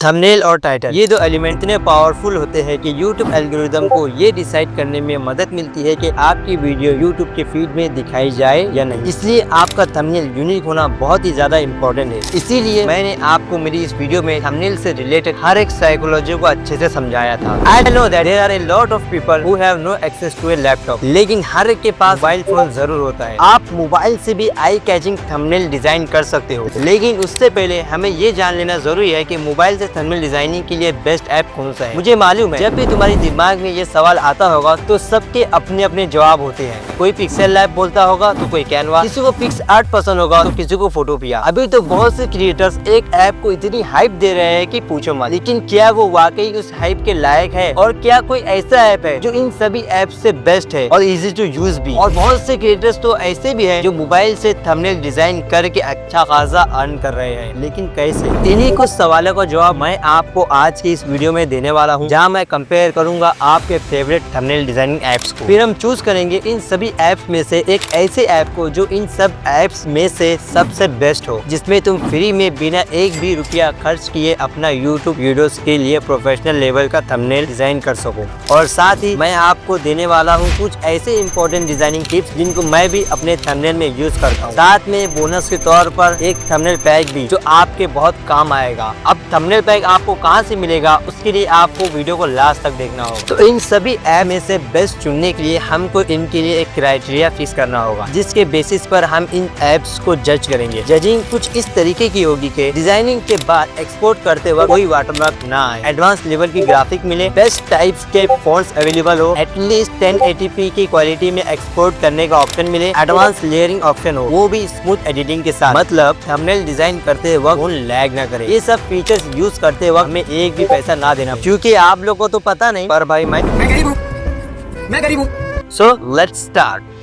Thumbnail और title, ये दो एलिमेंट इतने पावरफुल होते हैं कि YouTube एल्गोरिदम को ये डिसाइड करने में मदद मिलती है कि आपकी वीडियो YouTube के फीड में दिखाई जाए या नहीं। इसलिए आपका थंबनेल यूनिक होना बहुत ही ज्यादा इम्पोर्टेंट है। इसीलिए मैंने आपको मेरी इस वीडियो में थंबनेल से रिलेटेड हर एक साइकोलॉजी को अच्छे से समझाया था। I know that there are a lot of people who have no access to a laptop, लेकिन हर एक के पास मोबाइल फोन जरूर होता है। आप मोबाइल से भी आई कैचिंग थंबनेल डिजाइन कर सकते हो, लेकिन उससे पहले हमें ये जान लेना जरूरी है कि मोबाइल से थंबनेल डिजाइनिंग के लिए बेस्ट ऐप कौन सा है। मुझे मालूम है जब भी तुम्हारे दिमाग में ये सवाल आता होगा तो सबके अपने अपने जवाब होते हैं। कोई पिक्सेल लैब बोलता होगा तो कोई कैनवा, किसी को पिक्स आर्ट पसंद होगा तो किसी को फोटोपिया। अभी तो बहुत से क्रिएटर्स एक ऐप को इतनी हाइप दे रहे हैं कि पूछो मत। लेकिन क्या वो वाकई उस हाइप के लायक है, और क्या कोई ऐसा ऐप है जो इन सभी ऐप से बेस्ट है और इजी टू यूज भी। और बहुत से क्रिएटर्स तो ऐसे भी हैं जो मोबाइल से थंबनेल डिजाइन करके अच्छा खासा अर्न कर रहे हैं, लेकिन कैसे? इन्हीं कुछ सवालों का जवाब मैं आपको आज की इस वीडियो में देने वाला हूं, जहां मैं कंपेयर करूंगा आपके फेवरेट थंबनेल डिजाइनिंग ऐप्स को। फिर हम चूज करेंगे इन सभी ऐप्स में से एक ऐसे ऐप को जो इन सब ऐप्स में से सबसे बेस्ट हो, जिसमें तुम फ्री में बिना एक भी रुपया खर्च किए अपना YouTube वीडियोस के लिए प्रोफेशनल लेवल का थंबनेल डिजाइन कर सको। और साथ ही मैं आपको देने वाला हूँ कुछ ऐसे इंपॉर्टेंट डिजाइनिंग टिप्स जिनको मैं भी अपने थंबनेल में यूज करता हूँ। साथ में बोनस के तौर पर एक थंबनेल पैक भी जो आपके बहुत काम आएगा। अब थंबनेल पैक आपको कहाँ से मिलेगा, उसके लिए आपको वीडियो को लास्ट तक देखना होगा। तो इन सभी ऐप में से बेस्ट चुनने के लिए हमको इनके लिए एक क्राइटेरिया फिक्स करना होगा, जिसके बेसिस पर हम इन ऐप्स को जज करेंगे। जजिंग कुछ इस तरीके की होगी कि डिजाइनिंग के बाद एक्सपोर्ट करते वक्त कोई वाटरमार्क ना आए, एडवांस लेवल की ग्राफिक मिले, बेस्ट टाइप्स के फॉन्ट्स अवेलेबल हो, एटलीस्ट 1080p की क्वालिटी में एक्सपोर्ट करने का ऑप्शन मिले, एडवांस लेयरिंग ऑप्शन हो, वो भी स्मूथ एडिटिंग के साथ, मतलब थंबनेल डिजाइन करते वक्त फोन लैग ना करे। ये सब फीचर्स यूज करते वक्त हमें एक भी पैसा ना देना, क्योंकि आप लोगों को तो पता नहीं, पर भाई मैं गरीब हूँ। So let's start.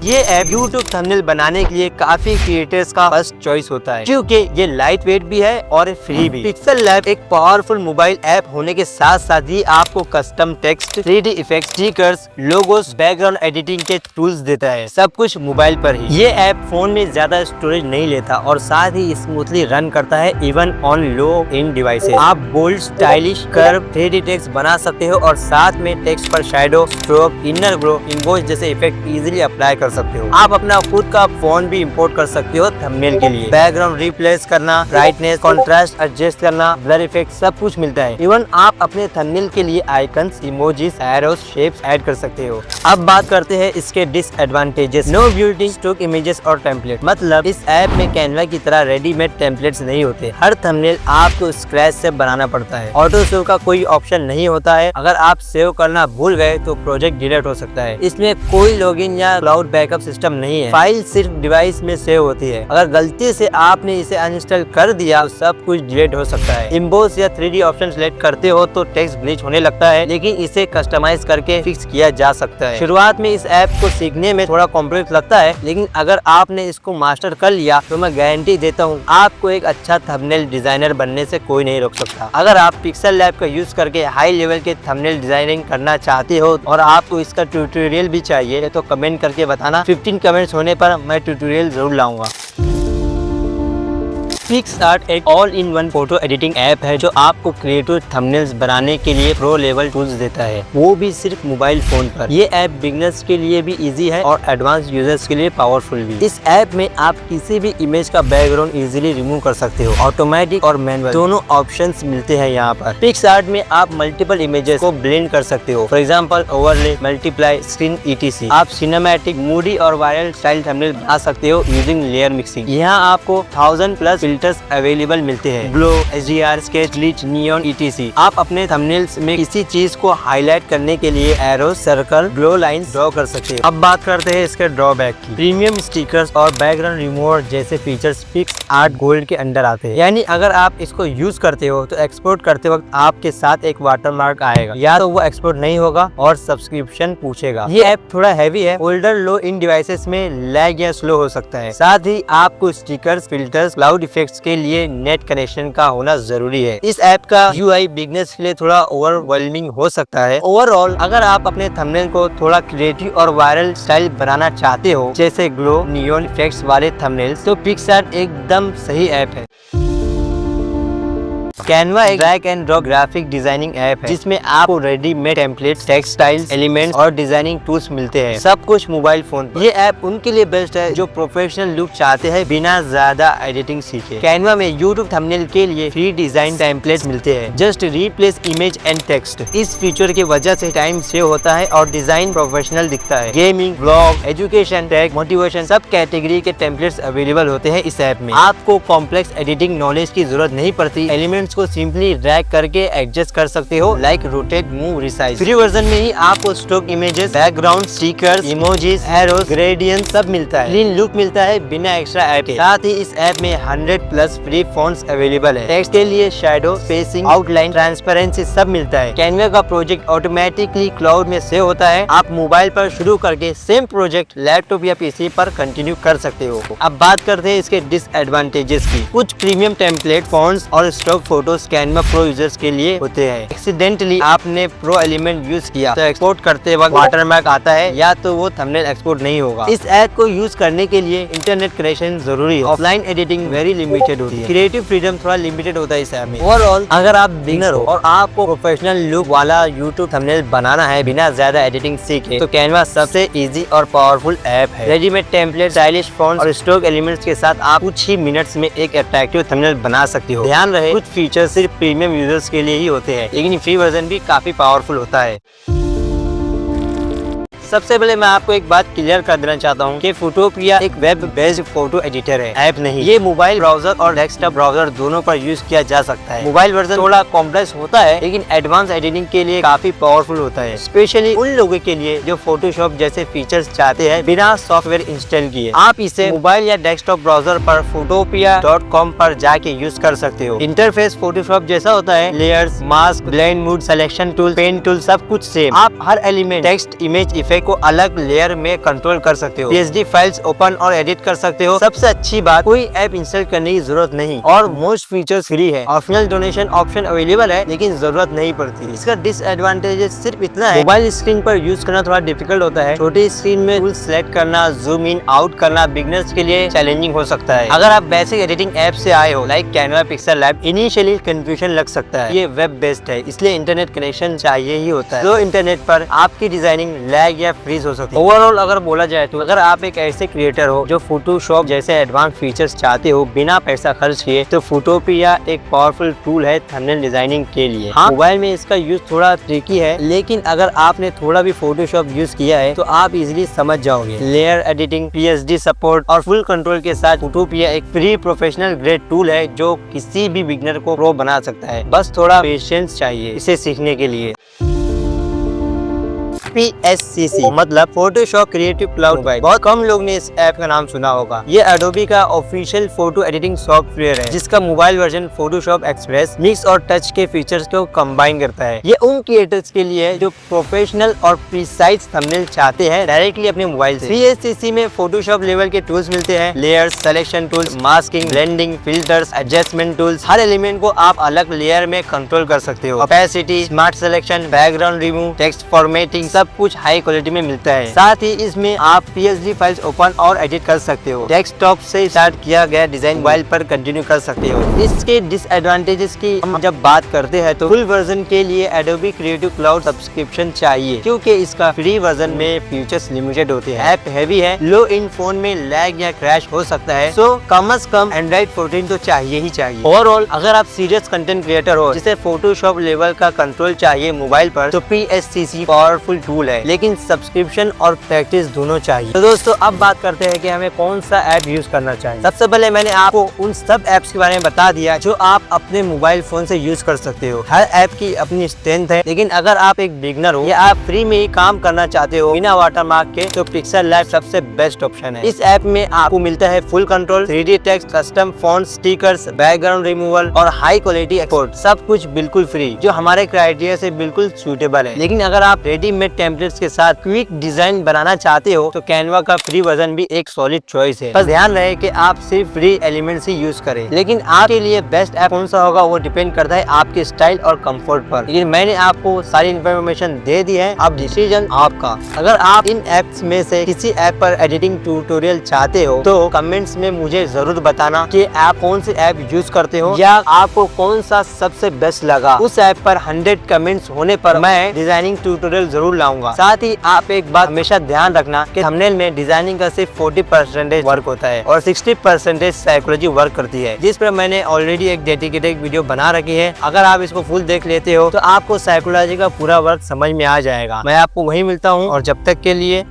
ये ऐप YouTube थंबनेल बनाने के लिए काफी क्रिएटर्स का फर्स्ट चॉइस होता है, क्योंकि ये लाइट वेट भी है और फ्री भी। पिक्सेल लैब एक पावरफुल मोबाइल ऐप होने के साथ साथ ही आपको custom text, 3D effects, stickers, logos, background editing के टूल्स देता है, सब कुछ मोबाइल पर ही। ये ऐप फोन में ज्यादा स्टोरेज नहीं लेता और साथ ही स्मूथली रन करता है even on low end devices. आप bold, stylish, curve, 3D text बना सकते हो और साथ में टेक्स्ट पर shadow, stroke, inner glow, emboss जैसे इफेक्ट इजीली अप्लाई कर सकते हो। आप अपना खुद का फॉन्ट भी इंपोर्ट कर सकते हो थंबनेल के लिए। बैकग्राउंड रिप्लेस करना, ब्राइटनेस, कंट्रास्ट एडजस्ट करना, ब्लर इफेक्ट, सब कुछ मिलता है। इवन आप अपने थंबनेल के लिए icons, emojis, arrows, shapes add कर सकते हो। अब बात करते हैं इसके disadvantages. No built-in stock images और टेम्पलेट, मतलब इस ऐप में कैनवा की तरह रेडीमेड टेम्पलेट्स नहीं होते। हर थंबनेल आपको स्क्रैच से बनाना पड़ता है। ऑटो सेव का कोई ऑप्शन नहीं होता है, अगर आप सेव करना भूल गए तो प्रोजेक्ट डिलीट हो सकता है। इसमें कोई लॉगिन या क्लाउड बैकअप सिस्टम नहीं है, फाइल सिर्फ डिवाइस में सेव होती है। अगर गलती से आपने इसे अनइंस्टॉल कर दिया तो सब कुछ डिलीट हो सकता है। इम्बोस या 3D ऑप्शन सिलेक्ट करते हो तो टेक्स्ट ग्लिच होने लगता है, लेकिन इसे कस्टमाइज करके फिक्स किया जा सकता है। शुरुआत में इस ऐप को सीखने में थोड़ा कॉम्प्लेक्स लगता है, लेकिन अगर आपने इसको मास्टर कर लिया तो मैं गारंटी देता हूँ आपको एक अच्छा थंबनेल डिजाइनर बनने से कोई नहीं रोक सकता। अगर आप पिक्सेल लैब का यूज करके हाई लेवल के थंबनेल डिजाइनिंग करना चाहते हो और आपको इसका ट्यूटोरियल भी चाहिए तो कमेंट करके बताना। 15 कमेंट्स होने पर मैं ट्यूटोरियल जरूर लाऊंगा। पिक्सआर्ट एक all in one photo editing app है जो आपको क्रिएटिव थंबनेल्स बनाने के लिए प्रो लेवल टूल्स देता है, वो भी सिर्फ मोबाइल फोन पर। ये ऐप बिगिनर्स के लिए भी इजी है और एडवांस यूजर्स के लिए पावरफुल भी। इस ऐप में आप किसी भी इमेज का बैकग्राउंड इजीली रिमूव कर सकते हो। ऑटोमेटिक और मैनुअल दोनों ऑप्शंस मिलते हैं यहाँ पर। पिक्सआर्ट में आप मल्टीपल इमेजेस को ब्लेंड कर सकते हो, for example overlay, multiply, screen etc। आप सिनेमैटिक, मूडी और वायरल स्टाइल थंबनेल बना सकते हो यूजिंग लेयर मिक्सिंग। यहाँ आपको 1000+ अवेलेबल मिलते हैं, glow, HDR, sketch, glitch, neon etc। आप अपने थंबनेल्स में किसी चीज को हाईलाइट करने के लिए arrow, circle, glow lines draw कर सकते हैं। अब बात करते हैं इसके ड्रॉबैक की। प्रीमियम स्टिकर्स और बैकग्राउंड रिमूवर जैसे फीचर्स पिक्सआर्ट गोल्ड के अंडर आते हैं, यानी अगर आप इसको यूज करते हो तो एक्सपोर्ट करते वक्त आपके साथ एक वाटरमार्क आएगा, या तो वो एक्सपोर्ट नहीं होगा और सब्सक्रिप्शन पूछेगा। ये ऐप थोड़ा हैवी है, ओल्डर लो इन डिवाइसेस में लैग या स्लो हो सकता है। साथ ही आपको स्टिकर्स, फिल्टर्स, क्लाउड इफेक्ट्स के लिए नेट कनेक्शन का होना जरूरी है। इस ऐप का UI बिगनर्स के लिए थोड़ा ओवरवेलमिंग हो सकता है। ओवरऑल अगर आप अपने थंबनेल को थोड़ा क्रिएटिव और वायरल स्टाइल बनाना चाहते हो, जैसे ग्लो, नियॉन इफेक्ट्स वाले थंबनेल्स, तो पिक्सआर्ट एकदम सही ऐप है। कैनवा एक drag and drop graphic designing app है जिसमें आपको रेडीमेड टेम्पलेट्स, टेक्सटाइल्स, एलिमेंट्स और डिजाइनिंग टूल्स मिलते हैं, सब कुछ मोबाइल फोन पर। ये ऐप उनके लिए बेस्ट है जो प्रोफेशनल लुक चाहते हैं बिना ज्यादा एडिटिंग सीखे। कैनवा में यूट्यूब थंबनेल के लिए फ्री डिजाइन टेम्पलेट्स मिलते हैं, just replace image and text. इस फीचर की वजह से टाइम सेव होता है और डिजाइन प्रोफेशनल दिखता है। Gaming, blog, education, tech, motivation सब कैटेगरी के टेम्पलेट्स अवेलेबल होते हैं इस ऐप में। आपको कॉम्प्लेक्स एडिटिंग नॉलेज की जरूरत नहीं पड़ती, एलिमेंट्स को सिंपली ड्रैग करके एडजस्ट कर सकते हो, like rotate, move, resize. Free version में ही आपको stock images, background, stickers, emojis, arrows, gradient सब मिलता है। क्लीन लुक मिलता है बिना एक्स्ट्रा ऐप के। साथ ही इस ऐप में 100+ फ्री फॉन्ट्स अवेलेबल है। टेक्स्ट के लिए शैडो, स्पेसिंग, आउटलाइन, ट्रांसपेरेंसी सब मिलता है। कैनवा का प्रोजेक्ट ऑटोमेटिकली क्लाउड में सेव होता है। आप मोबाइल पर शुरू करके सेम प्रोजेक्ट लैपटॉप या पीसी पर कंटिन्यू कर सकते हो। अब बात करते हैं इसके डिसएडवांटेजेस की। कुछ प्रीमियम टेम्पलेट, फॉन्ट्स और stock photos Canva pro users के लिए होते हैं। एक्सीडेंटली आपने प्रो एलिमेंट यूज किया तो एक्सपोर्ट करते वक्त वाटरमार्क आता है या तो वो थंबनेल एक्सपोर्ट नहीं होगा। इस ऐप को यूज करने के लिए इंटरनेट कनेक्शन जरूरी है। ऑफलाइन एडिटिंग वेरी लिमिटेड होती है। क्रिएटिव फ्रीडम थोड़ा लिमिटेड होता है इस ऐप में। ओवरऑल अगर आप बिगिनर हो और आपको प्रोफेशनल लुक वाला यूट्यूब थंबनेल बनाना है बिना ज्यादा एडिटिंग सीखे तो कैनवा सबसे इजी और पावरफुल ऐप है। रेडीमेड टेम्पलेट, स्टाइलिश फॉन्ट्स और स्टॉक एलिमेंट्स के साथ आप कुछ ही मिनट्स में एक अट्रैक्टिव थंबनेल बना सकते हो। ध्यान रहे कुछ फीचर्स सिर्फ प्रीमियम यूजर्स के लिए ही होते हैं, लेकिन फ्री वर्जन भी काफी पावरफुल होता है। सबसे पहले मैं आपको एक बात क्लियर कर देना चाहता हूँ कि फोटोपिया एक वेब बेस्ड फोटो एडिटर है, ऐप नहीं। ये मोबाइल ब्राउजर और डेस्कटॉप ब्राउजर दोनों पर यूज किया जा सकता है। मोबाइल वर्जन थोड़ा कॉम्प्लेक्स होता है लेकिन एडवांस एडिटिंग के लिए काफी पावरफुल होता है, स्पेशली उन लोगों के लिए जो फोटोशॉप जैसे फीचर्स चाहते हैं बिना सॉफ्टवेयर इंस्टॉल किए। आप इसे मोबाइल या डेस्कटॉप ब्राउजर पर photopia.com पर जाके यूज कर सकते हो। इंटरफेस फोटोशॉप जैसा होता है, layers, mask, blend, mood, selection tool, pen tool सब कुछ सेम। आप हर एलिमेंट, टेक्स्ट, इमेज, इफेक्ट को अलग लेयर में कंट्रोल कर सकते हो। PSD फाइल्स ओपन और एडिट कर सकते हो। सबसे अच्छी बात, कोई ऐप इंस्टॉल करने की जरूरत नहीं और मोस्ट फीचर्स फ्री है। ऑप्शनल डोनेशन ऑप्शन अवेलेबल है लेकिन जरूरत नहीं पड़ती। इसका डिसएडवांटेज सिर्फ इतना है, मोबाइल स्क्रीन पर यूज करना थोड़ा डिफिकल्ट होता है। छोटी स्क्रीन में टूल सेलेक्ट करना, जूम इन आउट करना बिगिनर्स के लिए चैलेंजिंग हो सकता है। अगर आप बेसिक एडिटिंग ऐप से आए हो like Canva, pixel lab, initially confusion लग सकता है। ये वेब बेस्ड है इसलिए इंटरनेट कनेक्शन चाहिए ही होता है। तो इंटरनेट पर आपकी डिजाइनिंग लैग या फ्रीज हो सकती है। ओवरऑल अगर बोला जाए तो अगर आप एक ऐसे क्रिएटर हो जो फोटोशॉप जैसे एडवांस फीचर्स चाहते हो बिना पैसा खर्च किए तो फोटोपिया एक पावरफुल टूल है थंबनेल डिजाइनिंग के लिए। हाँ, मोबाइल में इसका यूज थोड़ा ट्रिकी है लेकिन अगर आपने थोड़ा भी फोटोशॉप यूज किया है तो आप इजीली समझ जाओगे। लेयर एडिटिंग, PSD सपोर्ट और फुल कंट्रोल के साथ फोटोपिया एक फ्री प्रोफेशनल ग्रेड टूल है जो किसी भी बिगिनर को प्रो बना सकता है। बस थोड़ा पेशेंस चाहिए इसे सीखने के लिए। PSCC मतलब फोटोशॉप क्रिएटिव क्लाउड मोबाइल। बहुत कम लोग ने इस ऐप का नाम सुना होगा। ये एडोबी का ऑफिशियल फोटो एडिटिंग सॉफ्टवेयर है जिसका mobile version Photoshop express, mix और टच के फीचर्स को कंबाइन करता है। ये उन क्रिएटर्स के लिए जो प्रोफेशनल और प्रिसाइज थंबनेल चाहते हैं डायरेक्टली अपने मोबाइल से। PSCC में फोटोशॉप लेवल के टूल्स मिलते हैं, layers, selection tools, masking, blending, filters, adjustment tools. हर एलिमेंट को आप अलग लेयर में कंट्रोल कर सकते हो। Opacity, smart selection, background remove, text formatting सब कुछ हाई क्वालिटी में मिलता है। साथ ही इसमें आप PSD फाइल्स ओपन और एडिट कर सकते हो। डेस्कटॉप से स्टार्ट किया गया डिजाइन मोबाइल पर कंटिन्यू कर सकते हो। इसके डिसएडवांटेजेस की हम जब बात करते हैं तो फुल वर्जन के लिए एडोबी क्रिएटिव क्लाउड सब्सक्रिप्शन चाहिए क्योंकि इसका फ्री वर्जन में फीचर्स लिमिटेड होते हैं। ऐप हैवी है, लो इन फोन में लैग या क्रैश हो सकता है, सो कम से कम Android 14 तो चाहिए ही चाहिए। ओवरऑल अगर आप सीरियस कंटेंट क्रिएटर हो जिसे फोटोशॉप लेवल का कंट्रोल चाहिए मोबाइल पर तो PSCC पावरफुल टूल है, लेकिन सब्सक्रिप्शन और प्रैक्टिस दोनों चाहिए। तो दोस्तों अब बात करते हैं कि हमें कौन सा ऐप यूज करना चाहिए। सबसे पहले मैंने आपको उन सब ऐप्स के बारे में बता दिया जो आप अपने मोबाइल फोन से यूज कर सकते हो। हर ऐप की अपनी स्ट्रेंथ है, लेकिन अगर आप एक बिगिनर हो या आप फ्री में ही काम करना चाहते हो बिना वाटरमार्क के तो पिक्सल लैब सबसे बेस्ट ऑप्शन है। इस ऐप में आपको मिलता है full control, 3D text, custom fonts, stickers, background removal और हाई क्वालिटी एक्सपोर्ट, सब कुछ बिल्कुल फ्री जो हमारे क्राइटेरिया से बिल्कुल सूटेबल है। लेकिन अगर आप रेडीमेड टेम्पलेट्स के साथ क्विक डिजाइन बनाना चाहते हो तो कैनवा का फ्री वर्जन भी एक सॉलिड चॉइस है। बस ध्यान रहे कि आप सिर्फ फ्री एलिमेंट्स ही यूज करें। लेकिन आपके लिए बेस्ट ऐप कौन सा होगा वो डिपेंड करता है आपके स्टाइल और कंफर्ट पर। लेकिन मैंने आपको सारी इन्फॉर्मेशन दे दी है, अब डिसीजन आपका। अगर आप इन एप्स में से किसी ऐप पर एडिटिंग ट्यूटोरियल चाहते हो तो कमेंट्स में मुझे जरूर बताना कि आप कौन से ऐप यूज करते हो या आपको कौन सा सबसे बेस्ट लगा। उस ऐप पर 100 कमेंट्स होने पर मैं डिजाइनिंग ट्यूटोरियल जरूर लाऊंगा। साथ ही आप एक बात हमेशा ध्यान रखना कि थंबनेल में डिजाइनिंग का सिर्फ 40% वर्क होता है और 60% साइकोलॉजी वर्क करती है, जिस पर मैंने ऑलरेडी एक डेडिकेटेड वीडियो बना रखी है। अगर आप इसको फुल देख लेते हो तो आपको साइकोलॉजी का पूरा वर्क समझ में आ जाएगा। मैं आपको वहीं मिलता हूँ और जब तक के लिए